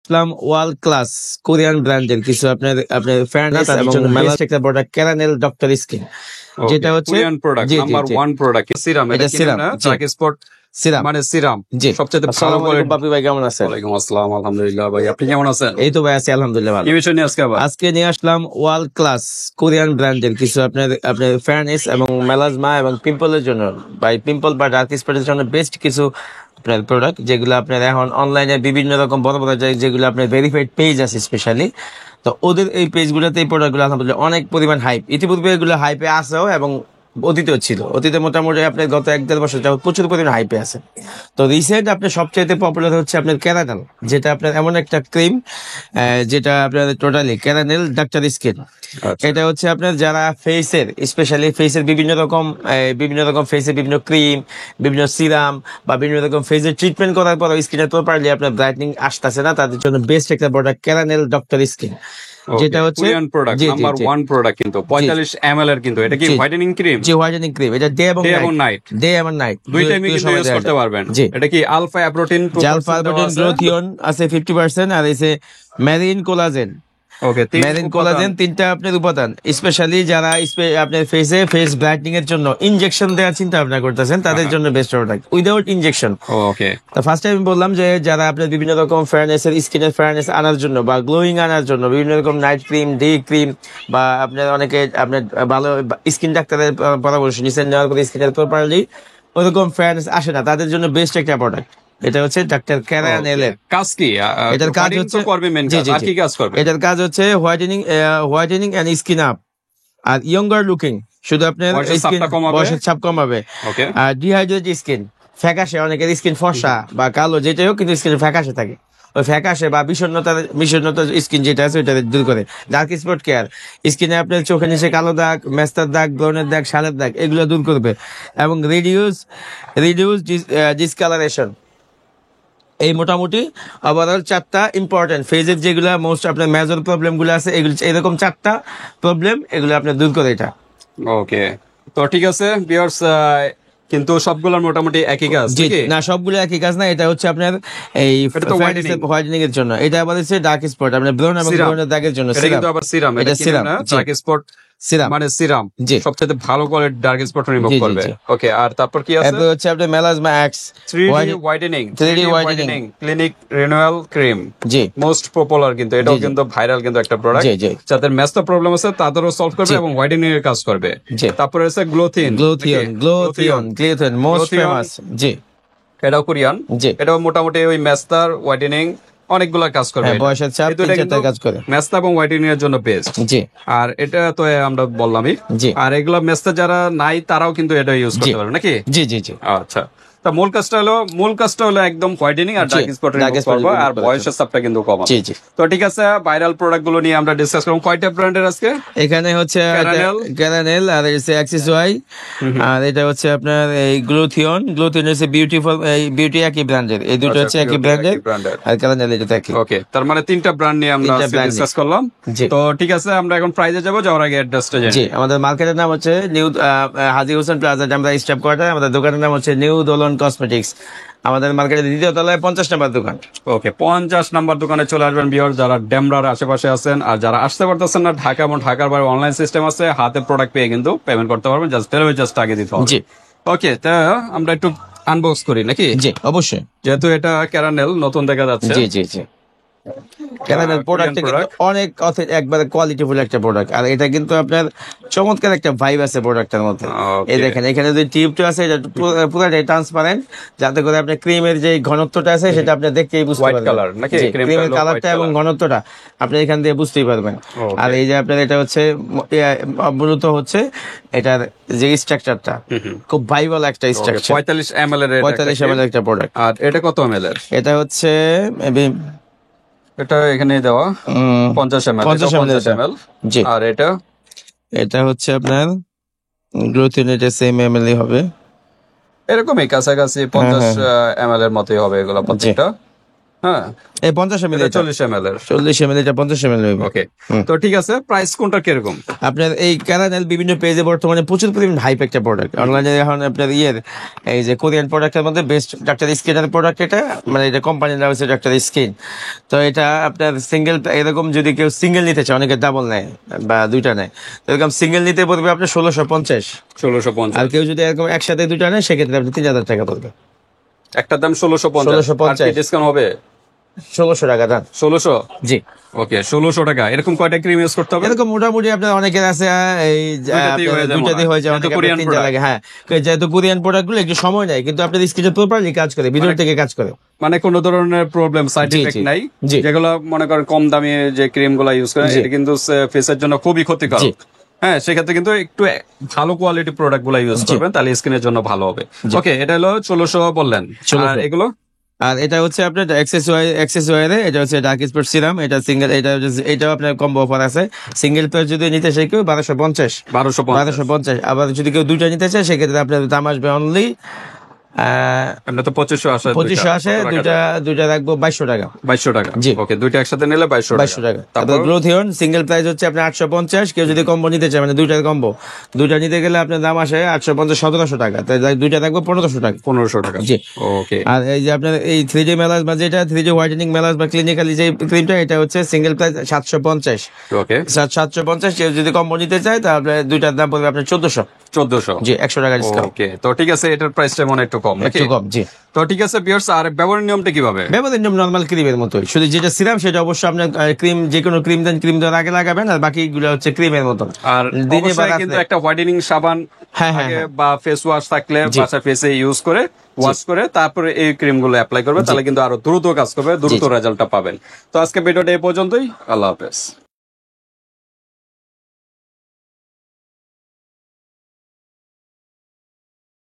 ইসলাম world class Korean ব্র্যান্ডের কিছু আপনার আপনার ফেয়ারনেস এবং বেস্ট একটা প্রোডাক্ট ক্যারানেল ডক্টর স্কিন, যেটা হচ্ছে কোরিয়ান প্রোডাক্ট জি জি নাম্বার জি 1 প্রোডাক্ট সিরাম। এটা এটা কি সিরাম না? জি ট্রাক স্পট সিরাম মানে সিরাম জি। সবচেয়ে ভালো আসসালামু করে। আলাইকুম বাপি ভাই, কেমন আছেন? ওয়ালাইকুম আসসালাম, আলহামদুলিল্লাহ ভাই। আপনি কেমন আছেন? এই তো ভাই আছি আলহামদুলিল্লাহ ভালো। কি বিষয় নিয়ে আজকে আবার? আজকে নিয়ে আসলাম ওয়ার্ল্ড ক্লাস কোরিয়ান ব্র্যান্ডের কিছু আপনার আপনার ফেয়ারনেস এবং মেলাজমা এবং পিম্পলের জন্য পিম্পল বা ডার্ক স্পটের জন্য বেস্ট কিছু আপনার প্রোডাক্ট, যেগুলো আপনার এখন অনলাইনে বিভিন্ন রকম বড় বড় জায়গায় যেগুলো আপনার ভেরিফাইড পেজ আছে স্পেশালি, তো ওদের এই পেজগুলোতে এই প্রোডাক্টগুলো আলহামদুলিল্লাহ অনেক পরিমাণ হাইপ, ইতিপূর্বে এগুলো হাইপে আসেও এবং অতীতেও ছিল। অতীতে মোটামুটি আপনার গত 1-1.5 বছর যাবত প্রচুর পরিমাণ হাইপে আছে। তো রিসেন্ট আপনার সবচেয়ে পপুলার হচ্ছে আপনার ক্যারানেল, যেটা আপনার এমন একটা ক্রিম যেটা আপনার টোটালি ক্যারানেল ডাক্তার স্কিন। এটা হচ্ছে আপনার যারা ফেসের স্পেশালি ফেসের বিভিন্ন রকম ফেসের বিভিন্ন ক্রিম, বিভিন্ন সিরাম বা বিভিন্ন রকম ফেসের ট্রিটমেন্ট করার পর স্কিনে প্রপারলি আপনার ব্রাইটনিং আসতেছে না, তাদের জন্য বেস্ট একটা প্রোডাক্ট ক্যারানেল ডক্টর স্কিন, যেটা হচ্ছে কোরিয়ান প্রোডাক্ট জি জি নাম্বার জি 1 প্রোডাক্ট কিন্তু 45 ml এর। কিন্তু এটা কি জি। Whitening cream? জি হোয়াইটেনিং ক্রিম, এটা ডে এবং নাইট ডে এবং নাইট দুই টাইমে কিন্তু ইউজ করতে পারবেন। জি। এটা কি আলফা অ্যাপ্রোটিন জালফা প্রোটিন গ্লোথিয়ন আছে 50% আর এসে মেরিন কোলাজেন। ওকে, মেরিন কোলাজেন তিনটা আপনার উপাদান, স্পেশালি যারা আপনার ফেস ব্রাইটনিং এর জন্য ইনজেকশন দেওয়ার চিন্তা ভাবনা করতেছেন তাদের জন্য বেস্ট প্রোডাক্ট উইদাউট ইনজেকশন। ওকে, তো ফার্স্ট আমি বললাম যে যারা আপনার বিভিন্ন রকম ফেয়ারনেসের স্কিনের ফেয়ারনেস আনার জন্য বা গ্লোয়িং আনার জন্য বিভিন্ন রকম নাইট ক্রিম, ডে ক্রিম বা আপনার অনেকে আপনার ভালো স্কিন ডাক্তারের পরামর্শ নিচ্ছেন, নেওয়ার পরে স্কিনের প্রপারলি ওরকম ফেয়ারনেস আসে না, তাদের জন্য বেস্ট একটা প্রোডাক্ট। এটা হচ্ছে ডাক্তার ক্যারানেলের কাজ কি? এটার কাজ হচ্ছে করবে মেন জি কাজ, জি আর জি। কি কাজ করবে? এটার কাজ হচ্ছে হোয়াইটেনিং এন্ড স্কিন আপ আর ইয়ঙ্গার লুকিং, শুধু আপনার বয়সের স্কিন ছাপটা কমাবে। বয়সের ছাপ কমাবে। ওকে, আর ডিহাইড্রেট স্কিন, ফ্যাকাশে অনেকের স্কিন ফর্সা বা কালো যেটাই হোক কিন্তু স্কিন ফ্যাকাশে থাকে, ওই ফ্যাকাশে বা বিষণ্ণতার স্কিন যেটা আছে ওইটা দূর করে। ডার্ক স্পট কেয়ার, স্কিনে আপনার চোখের নিচে কালো দাগ, মেস্তার দাগ, ব্রনের দাগ, শালের দাগ এগুলো দূর করবে এবং রিডিউস ডিসকালারেশন। এই মোটামুটি ওভারঅল 4টা ইম্পর্টেন্ট ফেজের যেগুলো মোস্ট আপনার মেজর প্রবলেম গুলো আছে, এগুলো এরকম 4টা প্রবলেম এগুলো আপনার দূর করে এটা। ওকে, তো ঠিক আছে ভিউয়ার্স, কিন্তু সবগুলোর মোটামুটি একই কাজ জি নাকি? না, সবগুলো একই কাজ না, এটা হচ্ছে আপনার এই এটা তো হোয়াইটেনিং এর জন্য, এটা আবার হচ্ছে ডার্ক স্পট আপনার ব্রন এবং সিরাম। ব্রনের দাগের জন্য এটা কিন্তু আবার সিরাম, এটা সিরাম ডার্ক স্পট সিরাম মানে সিরাম জি সবচেয়ে ভালো কোয়ালিটির ডার্ক স্পট রিমুভ জি জি করবে। জি। ওকে, আর তারপর কি আছে? এরপর হচ্ছে আপনার melasma x 3D whitening 3D whitening clinic renewal cream, জি মোস্ট পপুলার কিন্তু এটাও জি, জি। কিন্তু ভাইরাল কিন্তু একটা প্রোডাক্ট, জি জি যাদের মেস্তা প্রবলেম আছে তাদেরও সলভ করবে জি। এবং হোয়াইটেনিং এর কাজ করবে। জি। তারপরে আছে গ্লোথিয়ন মোস্ট Glutheon। ফেমাস জি এটাও কোরিয়ান, জি। এটাও মোটামুটি ওই মেস্তার হোয়াইটেনিং অনেকগুলা কাজ করবে। হ্যাঁ, বয়সের চাপ এই দুইটা 3-4টা কিন্তু কাজ করে। মেস্তা এবং হোয়াইটেনিং এর জন্য বেস্ট। জি আর এটা তো আমরা বললামই। জি আর এগুলা মেস্তা যারা নাই তারাও কিন্তু এটা ইউজ জি করতে পারবে নাকি? জি জি জি আচ্ছা, তা মূল কাজটা হলো একদম হোয়াইটেনিং আর জি, dark spot dark remove spot করবে remove আর করা বয়সের চাপটা কিন্তু কমাবে। জি জি। তো ঠিক আছে, ভাইরাল প্রোডাক্ট গুলো নিয়ে আমরা ডিসকাস করব। কয়টা ব্র্যান্ডের আজকে? এখানে হচ্ছে ক্যারানেল আর হচ্ছে অ্যাক্সিস ওয়াই, আর এটা হচ্ছে আপনার এই গ্লোথিয়ন হচ্ছে বিউটিফুল, এই বিউটি একই ব্র্যান্ডের, এই দুটো হচ্ছে একই ব্র্যান্ডের, আর ক্যারানেল এটা একই। ওকে, তার মানে 3টা ব্র্যান্ড নিয়ে আমরা তিনটা brand ডিসকাস করলাম। জি। তো ঠিক আছে, আমরা এখন প্রাইজে যাব, যাওয়ার আগে অ্যাড্রেসটা জানি। জি, আমাদের মার্কেটের নাম হচ্ছে নিউ হাজি হোসেন প্লাজা, আমরা স্টাফ কোয়ার্টার। আমাদের দোকানের নাম হচ্ছে নিউ দোলন কসমেটিক্স, আমাদের মার্কেটের 2য় তলায় 50 নম্বর দোকান। ওকে, 50 নাম্বার দোকানে চলে আসবেন ভিউয়ার, যারা ডেমরার আশেপাশে আছেন। আর যারা আসতে পারতেছেন না, ঢাকা এবং ঢাকার বাইরে অনলাইন সিস্টেম আছে, হাতে প্রোডাক্ট পেয়ে কিন্তু পেমেন্ট করতে পারবেন, জাস্ট ডেলিভারি চার্জটা আগে দিতে হবে। জি ওকে, তা আমরা একটু আনবক্স করি নাকি? জি অবশ্যই। যেহেতু এটা ক্যারানেল নতুন দেখা যাচ্ছে। জি জি জি। ক্যারানেল প্রোডাক্ট product। অনেক একবারে কোয়ালিটিফুল একটা প্রোডাক্ট, আর এটা কিন্তু আপনার চমৎকার একটা ভাইব আছে প্রোডাক্টের মধ্যে। Okay। এই দেখেন এখানে যে টিউবটা আছে এটা পুরোটাই ট্রান্সপারেন্ট, যাতে করে আপনার ক্রিমের যে ঘনত্বটা আছে সেটা আপনি দেখতেই বুঝতে White পারবেন। color নাকি? জি, Cream ক্রিমের color, কালারটা white এবং color। ঘনত্বটা আপনি এখান দিয়ে বুঝতেই পারবেন। Okay। আর এই যে আপনার এটা হচ্ছে মূলত হচ্ছে এটার যে স্ট্রাকচারটা খুব ভাইবল একটা স্ট্রাকচার। 45 ml এর 45 ml একটা প্রোডাক্ট। আর এটা কত ml এর? এটা হচ্ছে মেবি এটা এখানে দেওয়া 50 ml। 50 ml। জি। আর এটা হচ্ছে আপনার গ্লোথিন, এটা সেম এমএলই হবে, এরকমই কাছাকাছি 50 ml এর মতোই হবে এগুলো প্রত্যেকটা। হ্যাঁ, এই 50 ml, 40 ml এর। 40 ml, এটা 50 ml হইবে। ওকে, তো ঠিক আছে, প্রাইস কোনটা কিরকম? আপনার এই ক্যারানেল বিভিন্ন পেজে বর্তমানে প্রচুর পরিমাণ হাইপ একটা প্রোডাক্ট অনলাইনে। এখন আপনার এই যে কোরিয়ান প্রোডাক্টের মধ্যে বেস্ট ডাক্তার স্কিনের প্রোডাক্ট এটা, মানে এটা কোম্পানির নাম হচ্ছে ডাক্তার স্কিন। তো এটা আপনার সিঙ্গেল, এরকম যদি কেউ সিঙ্গেল নিতে চায়, অনেকে ডাবল নেয় বা দুইটা নেয়, তো এরকম সিঙ্গেল নিতে পড়বে আপনার 1650। 1650। আর কেউ যদি এরকম একসাথে দুইটা নেয় সেক্ষেত্রে আপনি 3000 টাকা পড়বে। একটার দাম 1650। 1650। ডিসকাউন্ট হবে 1600 টাকা দাম। 1600। জি, ওকে, 1600 টাকা। এরকম কয়টা ক্রিম ইউজ করতে হবে? এরকম মোটামুটি আপনার অনেকের আছে এই দুইটাতেই হয়ে যায় দুইটাতে মনে হয়। হয়ে যায়, যেহেতু অনেকে কোরিয়ান তিনটা product। লাগে। হ্যাঁ, যেহেতু কোরিয়ান প্রোডাক্ট গুলো একটু সময় নেয়, কিন্তু আপনার স্কিনে প্রপারলি কাজ করে, ভিতর থেকে কাজ করে। মানে কোনো ধরনের প্রবলেম, সাইড জি, এফেক্ট জি, নাই। জি। যেগুলো মনে করেন কম দামি যে ক্রিম গুলা ইউজ করে, জি। এটা কিন্তু ফেসের জন্য খুবই জি। ক্ষতিকারক। হ্যাঁ, সেক্ষেত্রে কিন্তু একটু ভালো কোয়ালিটি প্রোডাক্ট গুলা ইউজ করবেন, তাহলে স্কিনের জন্য ভালো হবে। ওকে, এটা হলো 1600 বললেন। 1600। আর এগুলো আর এটা হচ্ছে আপনার এক্সেস ওয়ারে, এটা হচ্ছে ডার্ক স্পট সিরাম, এটা সিঙ্গেল, এটাও আপনার কম্বো অফার আছে। সিঙ্গেল পেয়ার যদি নিতে চাই কেউ 1250। 1250। আবার যদি কেউ দুইটা নিতে চায় সেক্ষেত্রে আপনার দাম আসবে অনলি আমরা তো 2500 আসে। 2500 আসে, দুইটা রাখবো 2200 টাকা। 2200 টাকা। জি। ওকে, দুইটা একসাথে নিলে 2200 2200 টাকা। তারপর তারপর গ্রোথ হিয়ন সিঙ্গেল প্রাইস হচ্ছে আপনার 850। কেউ যদি কম্বো নিতে চায়, মানে দুইটার কম্বো, দুইটা নিতে গেলে আপনার দাম আসে 850, 1700 টাকা। তাই দুইটা থাকবে 1500 টাকা। 1500 টাকা। জি। ওকে, আর এই যে আপনার এই 3D মেলাস বা যেটা 3D হোয়াইটেনিং মেলাস বা ক্লিনিক্যালি যে ক্রিমটা, এটা হচ্ছে সিঙ্গেল প্রাইস 750। ওকে, 750। কেউ যদি কম্বো নিতে চায় তাহলে দুইটার দাম পড়বে আপনার 1400। 1400। জি, 100 টাকা ডিসকাউন্ট। ওকে, তো ঠিক আছে, এটার প্রাইসটা মনে হয় একটু কম নাকি? একটু কম। জি, তো ঠিক আছে ভিউয়ার্স, আর ব্যবহারের নিয়মটা কিভাবে? ব্যবহারের নিয়ম নরমাল ক্রিমের মতোই, শুধু যেটা সিরাম সেটা অবশ্যই আপনার ক্রিম, যে কোনো ক্রিম দেন, ক্রিম দেওয়ার আগে লাগাবেন, আর বাকিগুলো হচ্ছে ক্রিমের মতন। আর দিনে বা অবশ্যই রাতে। কিন্তু একটা হোয়াইটেনিং সাবান হ্যাঁ, হ্যাঁ, আগে হ্যাঁ। বা ফেস ওয়াশ থাকলে জি। বাসা ফেসে ইউজ করে ওয়াশ করে তারপরে এই ক্রিম গুলো অ্যাপ্লাই করবে, তাহলে কিন্তু আরো দ্রুত কাজ করবে, দ্রুত রেজাল্টটা পাবেন। তো আজকে ভিডিওটা এই পর্যন্তই। আল্লাহ হাফেজ।